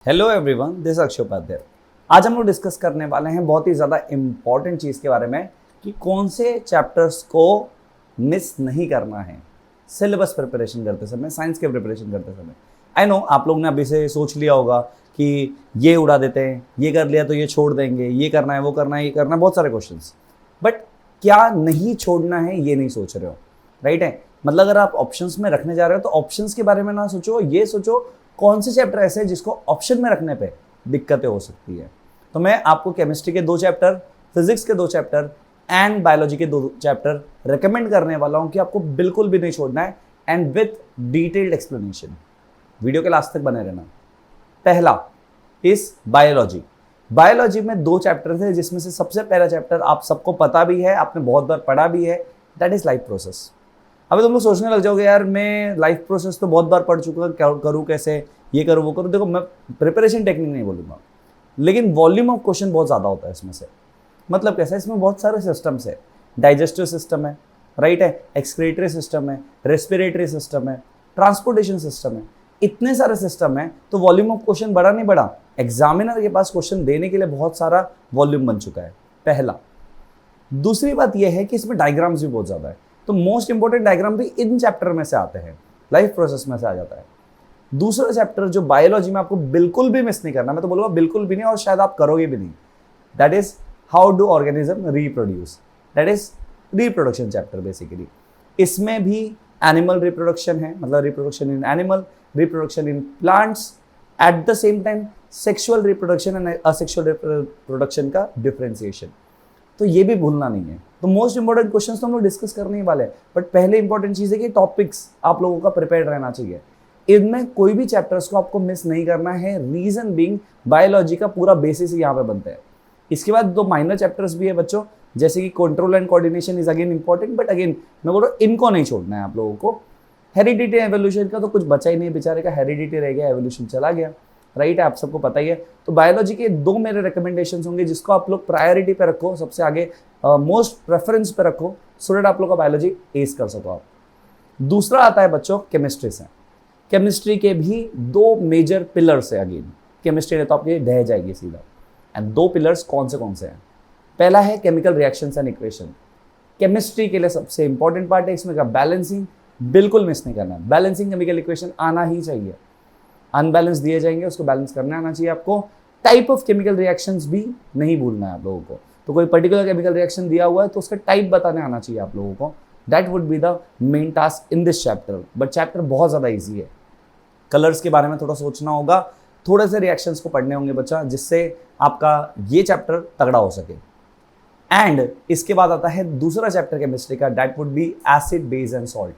Hello everyone, this Akshay Upadhyay. आज हम लोग डिस्कस करने वाले हैं बहुत ही ज़्यादा इम्पॉर्टेंट चीज़ के बारे में कि कौन से चैप्टर्स को मिस नहीं करना है सिलेबस प्रिपरेशन करते समय, साइंस के प्रिपरेशन करते समय। आई नो आप लोग ने अभी से सोच लिया होगा कि ये उड़ा देते हैं, ये कर लिया तो ये छोड़ देंगे, ये करना है, वो करना है, ये करना है, बहुत सारे क्वेश्चंस। बट क्या नहीं छोड़ना है ये नहीं सोच रहे हो, राइट है। मतलब अगर आप ऑप्शंस में रखने जा रहे हो तो ऑप्शंस के बारे में ना सोचो, ये सोचो कौन से चैप्टर ऐसे हैं जिसको ऑप्शन में रखने पे दिक्कतें हो सकती है। तो मैं आपको केमिस्ट्री के 2 चैप्टर, फिजिक्स के 2 चैप्टर एंड बायोलॉजी के 2 चैप्टर रेकमेंड करने वाला हूं कि आपको बिल्कुल भी नहीं छोड़ना है, and with detailed explanation. Video के लास्ट तक बने रहना। पहला इस बायोलॉजी। बायोलॉजी में 2 चैप्टर थे जिसमें से सबसे पहला चैप्टर आप सबको पता भी है, आपने बहुत बार पढ़ा भी है, दैट इज लाइफ प्रोसेस। अभी तुम लोग सोचने लग जाओगे यार मैं लाइफ प्रोसेस तो बहुत बार पढ़ चुका, क्या करूँ, कैसे ये करूँ वो करूँ। देखो मैं प्रिपरेशन टेक्निक नहीं बोलूँगा, लेकिन वॉल्यूम ऑफ क्वेश्चन बहुत ज़्यादा होता है इसमें से। मतलब कैसा है, इसमें बहुत सारे सिस्टम्स है। डाइजेस्टिव सिस्टम है, राइट है, एक्सक्रीटरी सिस्टम है, रेस्पिरेटरी सिस्टम है, ट्रांसपोर्टेशन सिस्टम है, इतने सारे सिस्टम है। तो वॉल्यूम ऑफ क्वेश्चन बड़ा नहीं बड़ा, एग्जामिनर के पास क्वेश्चन देने के लिए बहुत सारा वॉल्यूम बन चुका है, पहला। दूसरी बात यह है कि इसमें डायग्राम्स भी बहुत ज़्यादा है, तो मोस्ट इंपॉर्टेंट डायग्राम भी इन चैप्टर में से आते हैं, लाइफ प्रोसेस में से आ जाता है। दूसरा चैप्टर जो बायोलॉजी में आपको बिल्कुल भी मिस नहीं करना, मैं तो बोलूँगा बिल्कुल भी नहीं, और शायद आप करोगे भी नहीं, that is how do organism reproduce. That is reproduction chapter basically. इसमें भी एनिमल रिप्रोडक्शन है, मतलब reproduction in animal, reproduction in plants, at the same time sexual reproduction and asexual reproduction का डिफरेंशिएशन, तो ये भी भूलना नहीं है। तो मोस्ट इंपॉर्टेंट क्वेश्चंस तो हम लोग डिस्कस करने ही वाले हैं, बट पहले इंपॉर्टेंट चीज़ है कि टॉपिक्स आप लोगों का प्रिपेयर्ड रहना चाहिए। इनमें कोई भी चैप्टर्स को आपको मिस नहीं करना है, रीजन बीइंग बायोलॉजी का पूरा बेसिस यहाँ पे बनता है। इसके बाद 2 माइनर चैप्टर्स भी है बच्चों, जैसे कि control and coordination is again important, but again मैं बोल रहा हूँ इनको नहीं छोड़ना है आप लोगों को। हेरिडिटी एवोल्यूशन का तो कुछ बचा ही नहीं, बेचारे का हेरिडिटी रह गया, एवोल्यूशन चला गया, राइट है, आप सबको पता ही है। तो बायोलॉजी के 2 मेरे रिकमेंडेशंस होंगे जिसको आप लोग प्रायोरिटी पे रखो, सबसे आगे मोस्ट प्रेफरेंस पे रखो, सो दैट आप लोग का बायोलॉजी एस कर सको आप। दूसरा आता है बच्चों केमिस्ट्री से। केमिस्ट्री के भी 2 मेजर पिलर्स है, अगेन केमिस्ट्री है तो आपकी ढह जाएगी सीधा। एंड 2 पिलर्स कौन से हैं? पहला है chemical reactions and equation. Chemistry के लिए सबसे इंपॉर्टेंट पार्ट है इसमें का बैलेंसिंग, बिल्कुल मिस नहीं करना है। बैलेंसिंग केमिकल इक्वेशन आना ही चाहिए, अनबैलेंस दिए जाएंगे उसको बैलेंस करना आना चाहिए आपको। टाइप ऑफ केमिकल रिएक्शंस भी नहीं भूलना है आप लोगों को, तो कोई पर्टिकुलर केमिकल रिएक्शन दिया हुआ है तो उसका टाइप बताने आना चाहिए आप लोगों को। That would be the main task in this chapter. But chapter बहुत ज़्यादा ईजी है। कलर्स के बारे में थोड़ा सोचना होगा, थोड़े से रिएक्शंस को पढ़ने होंगे बच्चा, जिससे आपका ये चैप्टर तगड़ा हो सके। एंड इसके बाद आता है दूसरा चैप्टर केमिस्ट्री का, that would be acid base and salt.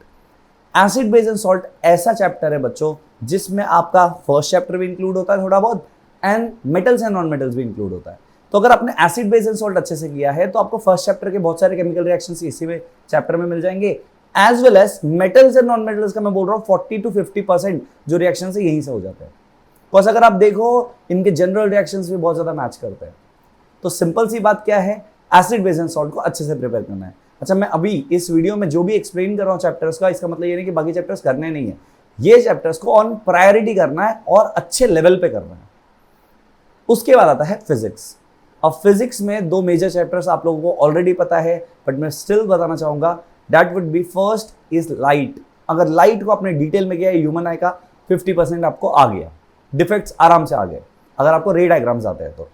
Acid base and salt ऐसा चैप्टर है बच्चों जिसमें आपका फर्स्ट चैप्टर भी इंक्लूड होता है थोड़ा बहुत, and metals and non metals भी इंक्लूड होता है। तो अगर आपने एसिड बेस एंड सॉल्ट अच्छे से किया है तो आपको फर्स्ट चैप्टर के बहुत सारे केमिकल रिएक्शंस इसी में चैप्टर में मिल जाएंगे, as well as metals and non metals का मैं बोल रहा हूँ 40 to 50% जो रिएक्शन है यहीं से हो जाते हैं। बस अगर आप देखो इनके जनरल रिएक्शंस भी बहुत ज्यादा मैच करते हैं। तो सिंपल सी बात क्या है, एसिड बेस एंड सॉल्ट को अच्छे से प्रिपेयर करना है। अच्छा, मैं अभी इस वीडियो में जो भी एक्सप्लेन कर रहा हूँ चैप्टर्स का, इसका मतलब ये नहीं कि बाकी चैप्टर्स करने नहीं है, ये चैप्टर्स को ऑन प्रायोरिटी करना है और अच्छे लेवल पे करना है। उसके बाद आता है फिजिक्स। अब फिजिक्स में 2 मेजर चैप्टर्स आप लोगों को ऑलरेडी पता है, बट मैं स्टिल बताना चाहूंगा, that would be first is light. अगर लाइट को आपने डिटेल में किया है, ह्यूमन आई का 50% आपको आ गया, डिफेक्ट्स आराम से आ गए अगर आपको रे डायग्राम्स आते हैं तो।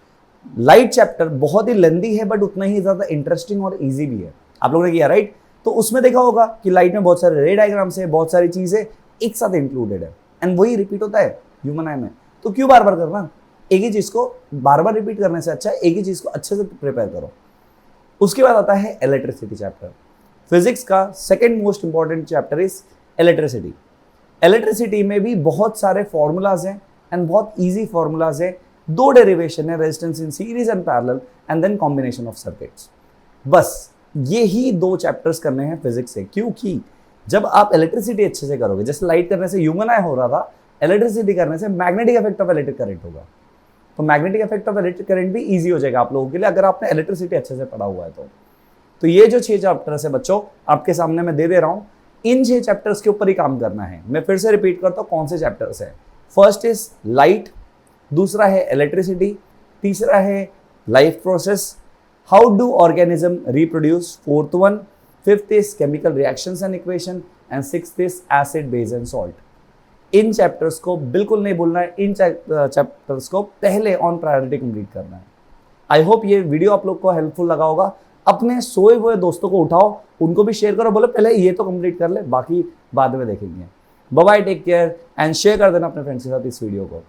लाइट चैप्टर बहुत ही लेंदी है बट उतना ही ज्यादा इंटरेस्टिंग और इजी भी है। आप लोगों ने किया राइट, तो उसमें देखा होगा कि लाइट में बहुत सारे रे डायग्राम्स है, बहुत सारी चीजें एक साथ इंक्लूडेड है, एंड वही रिपीट होता है ह्यूमन आई में। तो क्यों बार बार करना, एक ही चीज को बार बार रिपीट करने से अच्छा एक ही चीज को अच्छे से प्रिपेयर करो। उसके बाद आता है इलेक्ट्रिसिटी चैप्टर। फिजिक्स का second most important chapter is electricity. Electricity में भी बहुत सारे फॉर्मूलाज हैं एंड बहुत ईजी फॉर्मूलाज है। 2 डेरिवेशन है, resistance in series and parallel, and then combination of circuits. बस ये ही 2 चैप्टर्स करने हैं फिजिक्स से, क्योंकि जब आप इलेक्ट्रिसिटी अच्छे से करोगे, जैसे लाइट करने से ह्यूमन आई हो रहा था, इलेक्ट्रिसिटी करने से magnetic effect of electric current होगा। तो magnetic effect of electric current भी ईजी हो जाएगा आप लोगों के लिए अगर आपने इलेक्ट्रिसिटी अच्छे से पढ़ा हुआ है तो ये जो 6 चैप्टर्स है बच्चों आपके सामने मैं दे रहा हूँ, इन 6 चैप्टर्स के ऊपर ही काम करना है। मैं फिर से रिपीट करता हूँ कौन से चैप्टर्स है। फर्स्ट इज लाइट, दूसरा है इलेक्ट्रिसिटी, तीसरा है life process, how do organism reproduce, fourth one, fifth is chemical reactions and equation, and sixth is acid base and salt. In chapters को बिल्कुल नहीं भूलना है, इन चैप्टर्स को पहले ऑन प्रायोरिटी कंप्लीट करना है। आई होप ये वीडियो आप लोग को हेल्पफुल लगा होगा। अपने सोए हुए दोस्तों को उठाओ, उनको भी शेयर करो, बोलो पहले ये तो कंप्लीट कर ले, बाकी बाद में देखेंगे। Bye bye, take care and share कर देना अपने फ्रेंड्स के साथ इस वीडियो को।